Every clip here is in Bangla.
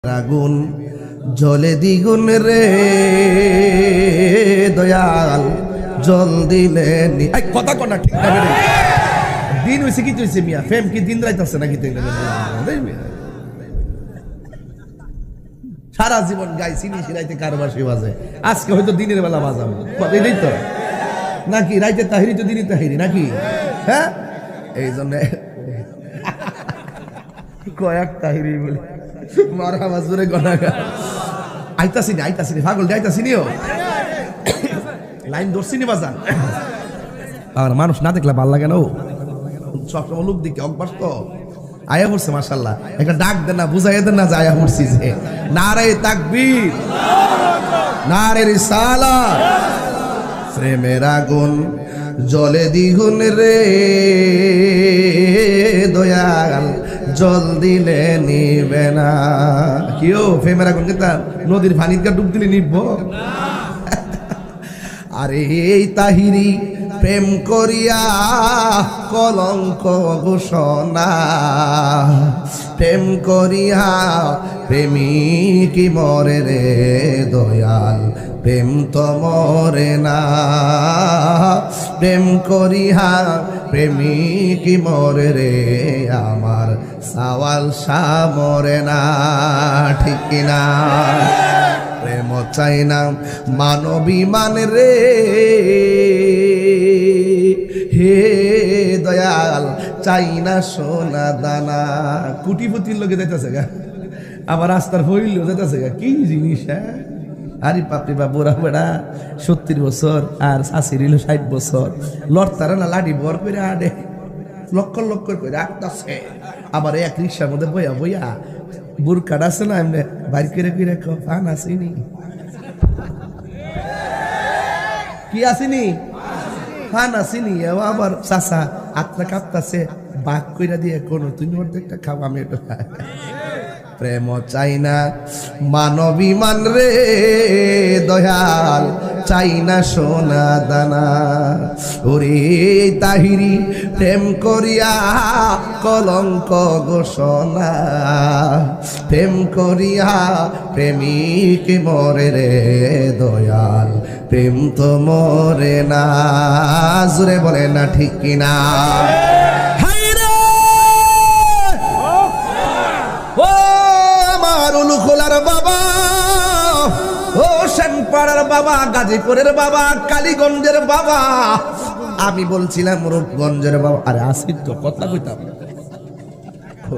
আগুন জলে দ্বিগুণ রে দয়াল জল দিলে কথা কনা ঠিক না বেরে দিন হইছে কি হইছে মিয়া ফেম কি দিন রাত আছে নাকি সারা জীবন গাইছি নি রাইতে কারবার সে বাজে আজকে হয়তো দিনের বেলা বাজাবো এটাই তো নাকি রাইতে তাহিরি তো দিনই তাহিরি নাকি হ্যাঁ এই জন্য কয়েক তাহিরি বলে মারা মাজুরে গনাগা আইতাছি পাগল যাইতাছি নিও লাইন ধরছি নি বাজান আর মানুষ না দেখলে ভাল লাগে না ও সবসময় লোক দিকে অভ্যাস তো আয়া পড়ছে মাশাআল্লাহ একটা ডাক দেন না বুঝাই দেন না যে আয়া পড়ছি যে নারে তাকবীর নারে রিসালাত প্রেমের আগুন জলে দ্বিগুণ রে দয়াল জল দিলে নিবে না কেউ প্রেমের আগুন কিন্তু নদীর পানিতে ডুব দিলে নিব আরে এই তাহিরি প্রেম করিয়া কলঙ্ক ঘোষণা প্রেম করিয়া প্রেমিক মরে রে দয়াল প্রেম তো মরে না প্রেম করিয়া প্রেমিক মরে রে আমার সাওয়াল শাহ মরে না ঠিক কিনা প্রেম চাই না মানবী মান রে হে দয়াল চাই না সোনা দানা কুটিপতির লোকে যাইতেছে গা আবার রাস্তার হইল যাইতেছে গা কি জিনিস হ্যাঁ আরে বাপরে বাপ বুড়া বেড়া 70 বছর আর শাশির 60 বছর লড়তারা না লাঠি বর করে আডে লক্ষ লক্ষ করে আটতাছে আবার এক রিক্সার মধ্যে বইয়া বইয়া বুরকাটা আছে না এমনি বাইর করে করে ফান আসেনি কি আসেনি ফান আসেনি আবার চাষা আত্মা কাঁপতাছে বাঘ কইরা দিয়ে কোনো তুমি অর্ধেকটা খাও আমি এটা প্রেম চাই না মানবী মান রে দয়াল চাই না সোনা দানা ওরে তাহিরি প্রেম করিয়া কলঙ্ক ঘোষণা প্রেম করিয়া প্রেমিক মরে রে দয়াল প্রেম তো মরে না জোরে বলে না ঠিক কিনা বাবা ও শ্যামপাড়ার বাবা গাজীপুরের বাবা কালীগঞ্জের বাবা আমি বলছিলাম রূপগঞ্জের বাবা আরে আসিত তো কতলা কইতাম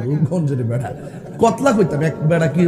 রূপগঞ্জের বেড়া কতলা কইতাম এক বেড়া কি